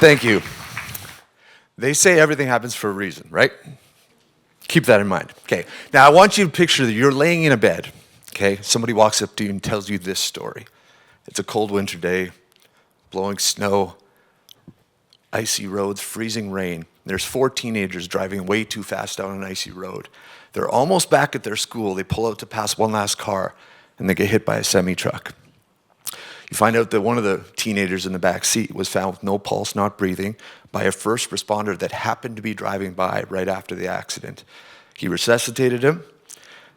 Thank you. They say everything happens for a reason, right? Keep that in mind. Okay. Now I want you to picture that you're laying in a bed. Okay. Somebody walks up to you and tells you this story. It's a cold winter day, blowing snow, icy roads, freezing rain. There's 4 teenagers driving way too fast down an icy road. They're almost back at their school. They pull out to pass one last car, and they get hit by a semi-truck. You find out that one of the teenagers in the back seat was found with no pulse, not breathing, by a first responder that happened to be driving by right after the accident. He resuscitated him.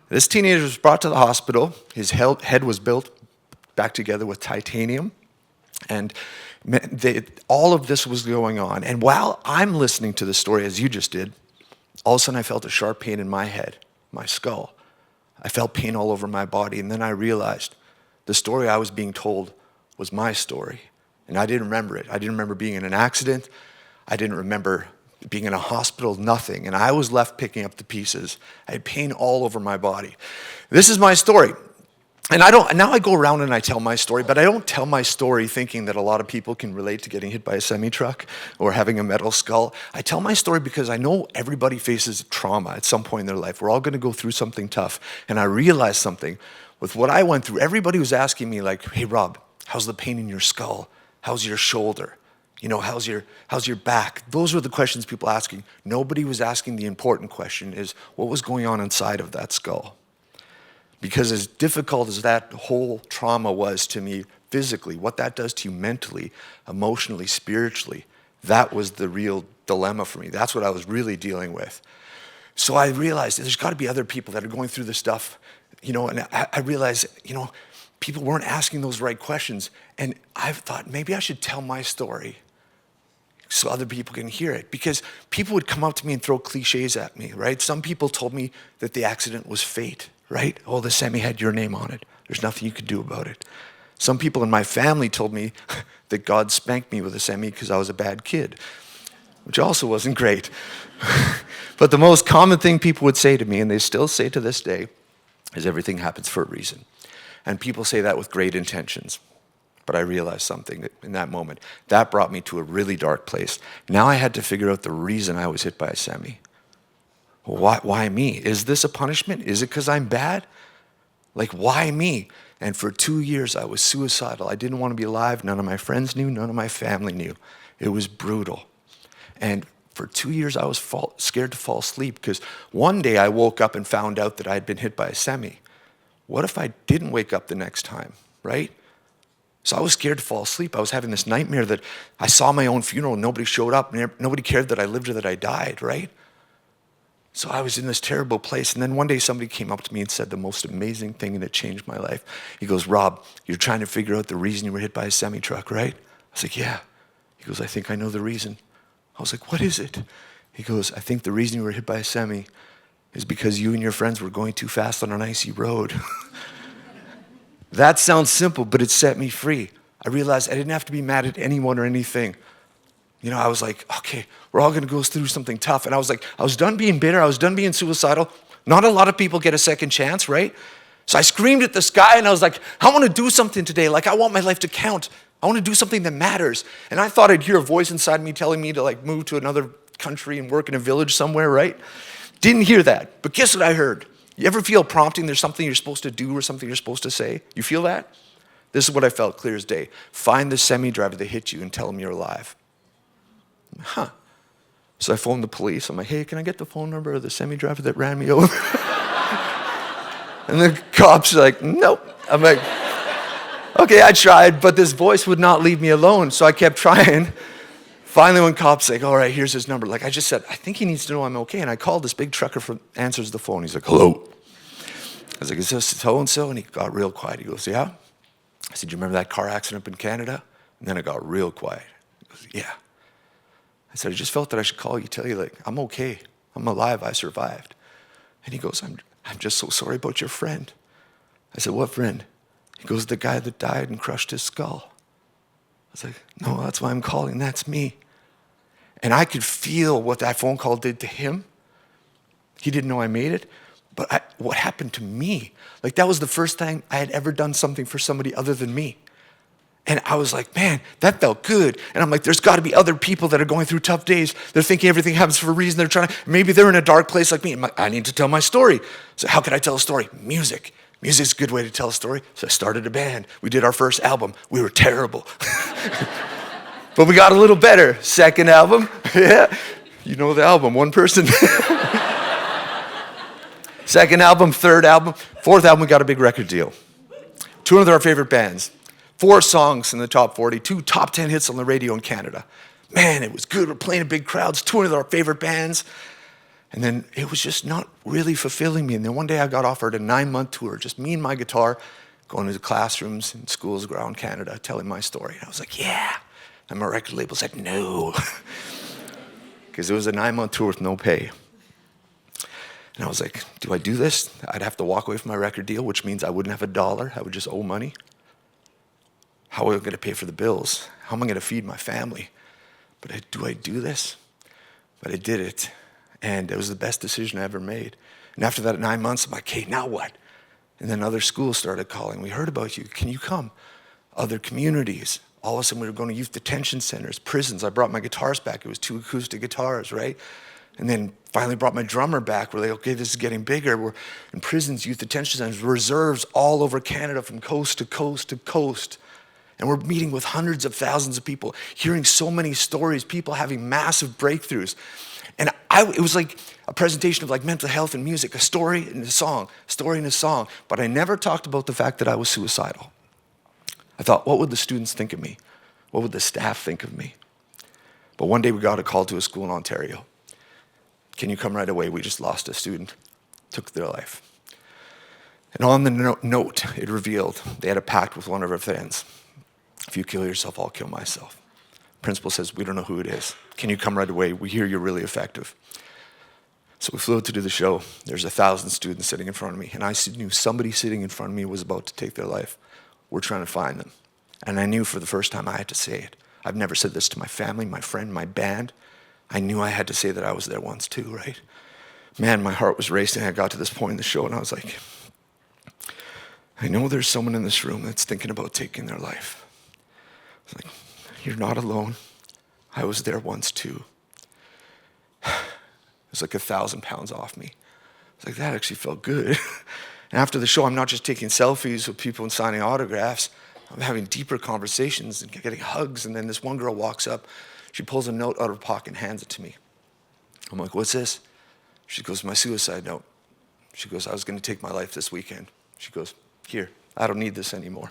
This teenager was brought to the hospital. His head was built back together with titanium. And all of this was going on. And while I'm listening to the story, as you just did, all of a sudden I felt a sharp pain in my head, my skull. I felt pain all over my body. And then I realized the story I was being told was my story. And I didn't remember it. I didn't remember being in an accident. I didn't remember being in a hospital, nothing. And I was left picking up the pieces. I had pain all over my body. This is my story. And now I go around and I tell my story, but I don't tell my story thinking that a lot of people can relate to getting hit by a semi-truck or having a metal skull. I tell my story because I know everybody faces trauma at some point in their life. We're all gonna go through something tough. And I realized something. With what I went through, everybody was asking me like, hey Rob, how's the pain in your skull? How's your shoulder? You know, how's your back? Those were the questions people asking. Nobody was asking the important question is, what was going on inside of that skull? Because as difficult as that whole trauma was to me physically, what that does to you mentally, emotionally, spiritually, that was the real dilemma for me. That's what I was really dealing with. So I realized there's got to be other people that are going through this stuff, you know, and I realized, you know, people weren't asking those right questions. And I thought maybe I should tell my story so other people can hear it. Because people would come up to me and throw cliches at me, right? Some people told me that the accident was fate. Right? Oh, the semi had your name on it. There's nothing you could do about it. Some people in my family told me that God spanked me with a semi because I was a bad kid, which also wasn't great. But the most common thing people would say to me, and they still say to this day, is everything happens for a reason. And people say that with great intentions. But I realized something in that moment. That brought me to a really dark place. Now I had to figure out the reason I was hit by a semi. Why me? Is this a punishment? Is it because I'm bad? Like, why me? And for 2 years, I was suicidal. I didn't want to be alive. None of my friends knew. None of my family knew. It was brutal. And for 2 years, I was scared to fall asleep because one day I woke up and found out that I had been hit by a semi. What if I didn't wake up the next time, right? So I was scared to fall asleep. I was having this nightmare that I saw my own funeral and nobody showed up. Nobody cared that I lived or that I died, right? So I was in this terrible place. And then one day somebody came up to me and said the most amazing thing, and it changed my life. He goes, Rob, you're trying to figure out the reason you were hit by a semi-truck, right? I was like, yeah. He goes, I think I know the reason. I was like, what is it? He goes, I think the reason you were hit by a semi is because you and your friends were going too fast on an icy road. That sounds simple, but it set me free. I realized I didn't have to be mad at anyone or anything. You know, I was like, okay, we're all gonna go through something tough. And I was like, I was done being bitter. I was done being suicidal. Not a lot of people get a second chance, right? So I screamed at the sky and I was like, I wanna do something today. Like, I want my life to count. I wanna do something that matters. And I thought I'd hear a voice inside me telling me to like move to another country and work in a village somewhere, right? Didn't hear that. But guess what I heard? You ever feel prompting there's something you're supposed to do or something you're supposed to say? You feel that? This is what I felt clear as day. Find the semi-driver that hit you and tell him you're alive. Huh. So I phoned the police. I'm like, hey, can I get the phone number of the semi-driver that ran me over? And the cops are like, nope. I'm like, okay, I tried, but this voice would not leave me alone. So I kept trying. Finally, when cops like, all right, here's his number. Like I just said, I think he needs to know I'm okay. And I called this big trucker answers the phone. He's like, hello. I was like, is this so-and-so? And he got real quiet. He goes, yeah. I said, you remember that car accident up in Canada? And then it got real quiet. He goes, yeah. I said, I just felt that I should call you, tell you, like, I'm okay. I'm alive. I survived. And he goes, I'm just so sorry about your friend. I said, what friend? He goes, the guy that died and crushed his skull. I was like, no, that's why I'm calling. That's me. And I could feel what that phone call did to him. He didn't know I made it. But what happened to me? Like, that was the first time I had ever done something for somebody other than me. And I was like, man, that felt good. And I'm like, there's got to be other people that are going through tough days. They're thinking everything happens for a reason. They're trying to, maybe they're in a dark place like me. I'm like, I need to tell my story. So how can I tell a story? Music. Music's a good way to tell a story. So I started a band. We did our first album. We were terrible. But we got a little better. Second album. Yeah. You know the album, one person. Second album, third album. Fourth album, we got a big record deal. Two of our favorite bands. 4 songs in the top 40, 2 top 10 hits on the radio in Canada. Man, it was good. We're playing in big crowds, touring with our favorite bands. And then it was just not really fulfilling me. And then one day I got offered a 9-month tour, just me and my guitar, going to classrooms and schools around Canada, telling my story. And I was like, yeah. And my record label said, no. Because it was a 9-month tour with no pay. And I was like, do I do this? I'd have to walk away from my record deal, which means I wouldn't have $1. I would just owe money. How am I going to pay for the bills? How am I going to feed my family? But do I do this? But I did it. And it was the best decision I ever made. And after that 9 months, I'm like, hey, now what? And then other schools started calling. We heard about you. Can you come? Other communities. All of a sudden, we were going to youth detention centers, prisons. I brought my guitars back. It was 2 acoustic guitars, right? And then finally brought my drummer back. We're like, okay, this is getting bigger. We're in prisons, youth detention centers, reserves all over Canada from coast to coast to coast. And we're meeting with hundreds of thousands of people, hearing so many stories, people having massive breakthroughs. And it was like a presentation of like mental health and music, a story and a song, a story and a song. But I never talked about the fact that I was suicidal. I thought, what would the students think of me? What would the staff think of me? But one day we got a call to a school in Ontario. Can you come right away? We just lost a student, took their life. And on the note, it revealed they had a pact with one of our friends. If you kill yourself, I'll kill myself. Principal says, we don't know who it is. Can you come right away? We hear you're really effective. So we flew out to do the show. There's 1,000 students sitting in front of me. And I knew somebody sitting in front of me was about to take their life. We're trying to find them. And I knew for the first time I had to say it. I've never said this to my family, my friend, my band. I knew I had to say that I was there once too, right? Man, my heart was racing. I got to this point in the show and I was like, I know there's someone in this room that's thinking about taking their life. I was like, you're not alone. I was there once too. It was like 1,000 pounds off me. I was like, that actually felt good. And after the show, I'm not just taking selfies with people and signing autographs. I'm having deeper conversations and getting hugs. And then this one girl walks up. She pulls a note out of her pocket and hands it to me. I'm like, what's this? She goes, my suicide note. She goes, I was going to take my life this weekend. She goes, here, I don't need this anymore.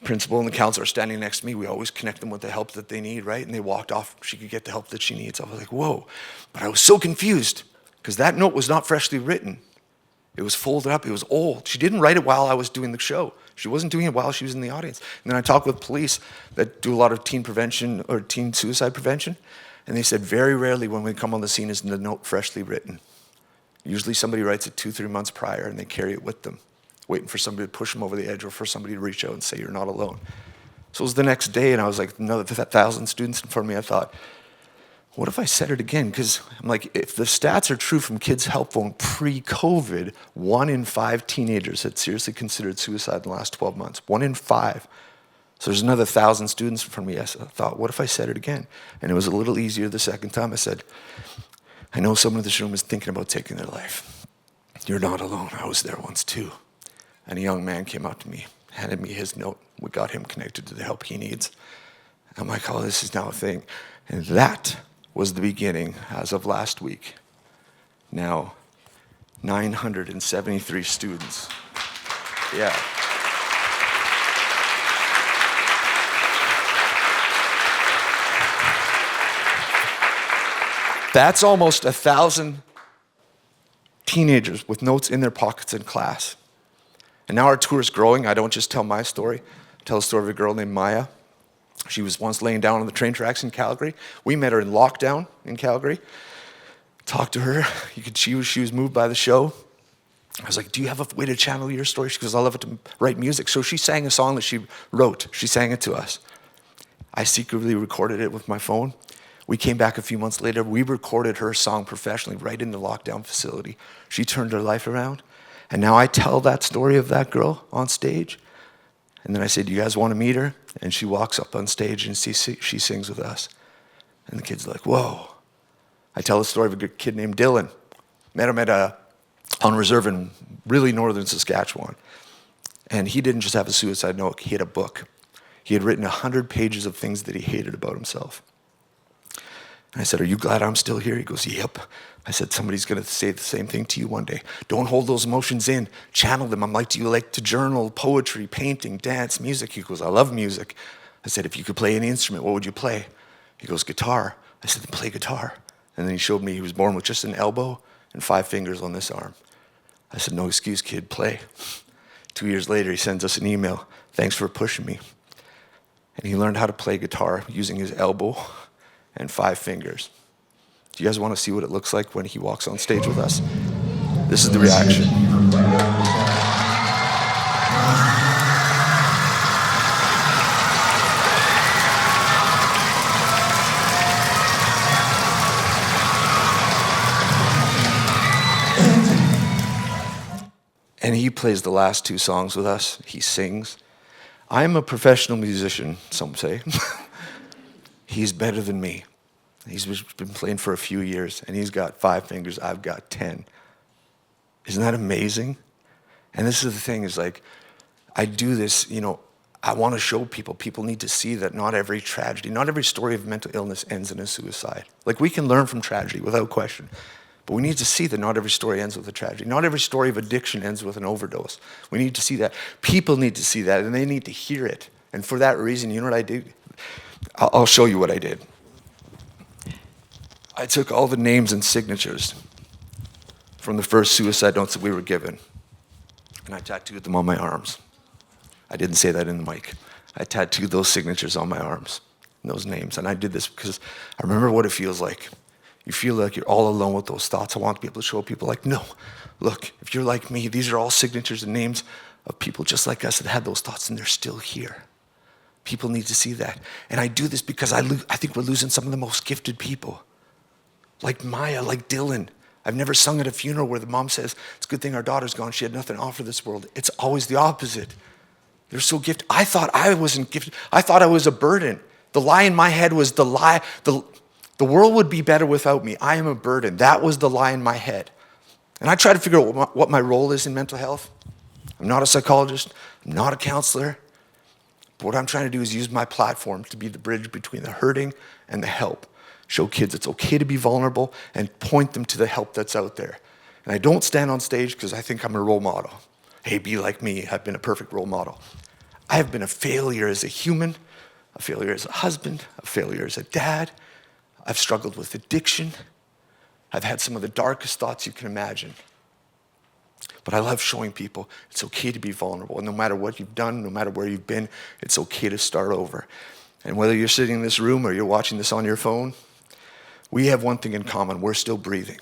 Principal and the counselor are standing next to me. We always connect them with the help that they need, right? And they walked off. She could get the help that she needs. I was like, whoa. But I was so confused because that note was not freshly written. It was folded up. It was old. She didn't write it while I was doing the show. She wasn't doing it while she was in the audience. And then I talked with police that do a lot of teen prevention or teen suicide prevention. And they said very rarely when we come on the scene is the note freshly written. Usually somebody writes it 2-3 months prior and they carry it with them, waiting for somebody to push them over the edge or for somebody to reach out and say, you're not alone. So it was the next day and I was like, another 1,000 students in front of me. I thought, what if I said it again? Because I'm like, if the stats are true from Kids Help Phone pre-COVID, 1 in 5 teenagers had seriously considered suicide in the last 12 months. 1 in 5. So there's another 1,000 students in front of me. I thought, what if I said it again? And it was a little easier the second time. I said, I know someone in this room is thinking about taking their life. You're not alone. I was there once too. And a young man came up to me, handed me his note. We got him connected to the help he needs. I'm like, oh, this is now a thing. And that was the beginning as of last week. Now, 973 students. Yeah. That's almost 1,000 teenagers with notes in their pockets in class. And now our tour is growing. I don't just tell my story. I tell the story of a girl named Maya. She was once laying down on the train tracks in Calgary. We met her in lockdown in Calgary. Talked to her. She was moved by the show. I was like, do you have a way to channel your story? She goes, I love it to write music. So she sang a song that she wrote. She sang it to us. I secretly recorded it with my phone. We came back a few months later. We recorded her song professionally right in the lockdown facility. She turned her life around. And now I tell that story of that girl on stage. And then I said, do you guys want to meet her? And she walks up on stage and she sings with us. And the kid's like, whoa. I tell the story of a good kid named Dylan. Met him on reserve in really northern Saskatchewan. And he didn't just have a suicide note, he had a book. He had written 100 pages of things that he hated about himself. And I said, are you glad I'm still here? He goes, yep. I said, somebody's going to say the same thing to you one day. Don't hold those emotions in. Channel them. I'm like, do you like to journal, poetry, painting, dance, music? He goes, I love music. I said, if you could play any instrument, what would you play? He goes, guitar. I said, then play guitar. And then he showed me he was born with just an elbow and 5 fingers on this arm. I said, no excuse, kid, play. 2 years later, he sends us an email. Thanks for pushing me. And he learned how to play guitar using his elbow and 5 fingers. Do you guys want to see what it looks like when he walks on stage with us? This is the reaction. And he plays the last 2 songs with us. He sings. I'm a professional musician, some say. He's better than me. He's been playing for a few years, and he's got 5 fingers, I've got 10. Isn't that amazing? And this is the thing, is like, I do this, I want to show people need to see that not every tragedy, not every story of mental illness ends in a suicide. Like, we can learn from tragedy without question, but we need to see that not every story ends with a tragedy. Not every story of addiction ends with an overdose. We need to see that. People need to see that, and they need to hear it. And for that reason, you know what I did? I'll show you what I did. I took all the names and signatures from the first suicide notes that we were given, and I tattooed them on my arms. I didn't say that in the mic. I tattooed those signatures on my arms, and those names. And I did this because I remember what it feels like. You feel like you're all alone with those thoughts. I want to be able to show people, like, no, look, if you're like me, these are all signatures and names of people just like us that had those thoughts, and they're still here. People need to see that. And I do this because I think we're losing some of the most gifted people. Like Maya, like Dylan. I've never sung at a funeral where the mom says, it's a good thing our daughter's gone, she had nothing to offer this world. It's always the opposite. They're so gifted. I thought I wasn't gifted. I thought I was a burden. The lie in my head was the lie, the world would be better without me. I am a burden. That was the lie in my head. And I try to figure out what my role is in mental health. I'm not a psychologist. I'm not a counselor. But what I'm trying to do is use my platform to be the bridge between the hurting and the help. Show kids it's okay to be vulnerable and point them to the help that's out there. And I don't stand on stage because I think I'm a role model. Hey, be like me. I've been a perfect role model. I have been a failure as a human, a failure as a husband, a failure as a dad. I've struggled with addiction. I've had some of the darkest thoughts you can imagine. But I love showing people it's okay to be vulnerable. And no matter what you've done, no matter where you've been, it's okay to start over. And whether you're sitting in this room or you're watching this on your phone, we have one thing in common. We're still breathing.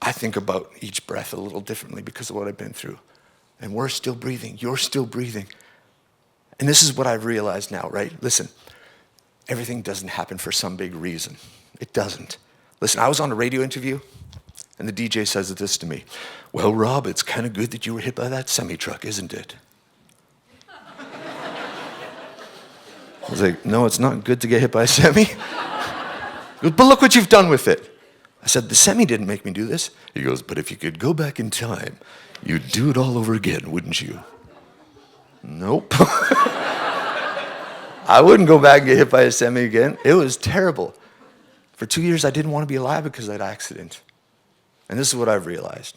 I think about each breath a little differently because of what I've been through. And we're still breathing. You're still breathing. And this is what I've realized now, right? Listen, everything doesn't happen for some big reason. It doesn't. Listen, I was on a radio interview, and the DJ says this to me. Well, Rob, it's kind of good that you were hit by that semi-truck, isn't it? I was like, no, it's not good to get hit by a semi. He goes, but look what you've done with it. I said, the semi didn't make me do this. He goes, but if you could go back in time, you'd do it all over again, wouldn't you? Nope. I wouldn't go back and get hit by a semi again. It was terrible. For 2 years, I didn't want to be alive because of that accident. And this is what I've realized.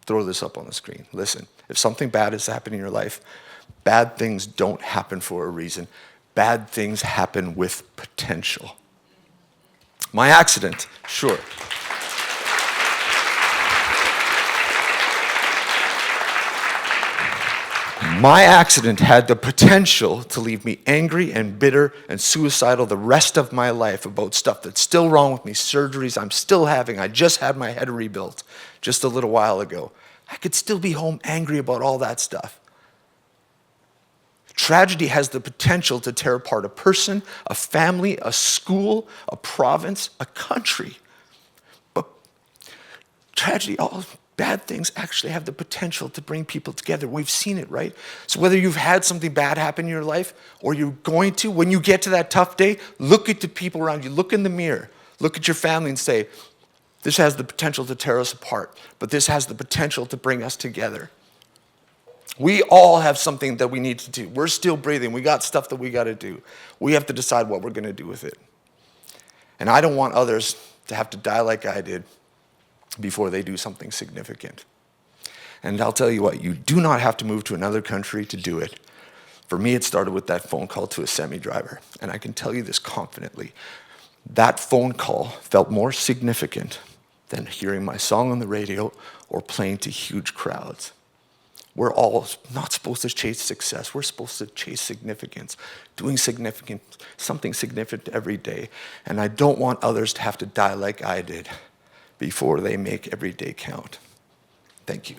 Throw this up on the screen. Listen, if something bad has happened in your life, bad things don't happen for a reason. Bad things happen with potential. My accident, sure. My accident had the potential to leave me angry and bitter and suicidal the rest of my life about stuff that's still wrong with me, surgeries I'm still having. I just had my head rebuilt just a little while ago. I could still be home angry about all that stuff. Tragedy has the potential to tear apart a person, a family, a school, a province, a country. But tragedy, bad things actually have the potential to bring people together. We've seen it, right? So whether you've had something bad happen in your life or you're going to, when you get to that tough day, look at the people around you, look in the mirror, look at your family and say, this has the potential to tear us apart, but this has the potential to bring us together. We all have something that we need to do. We're still breathing. We got stuff that we got to do. We have to decide what we're going to do with it. And I don't want others to have to die like I did before they do something significant. And I'll tell you what, you do not have to move to another country to do it. For me, it started with that phone call to a semi-driver. And I can tell you this confidently. That phone call felt more significant than hearing my song on the radio or playing to huge crowds. We're all not supposed to chase success. We're supposed to chase significance, doing something significant every day. And I don't want others to have to die like I did before they make every day count. Thank you.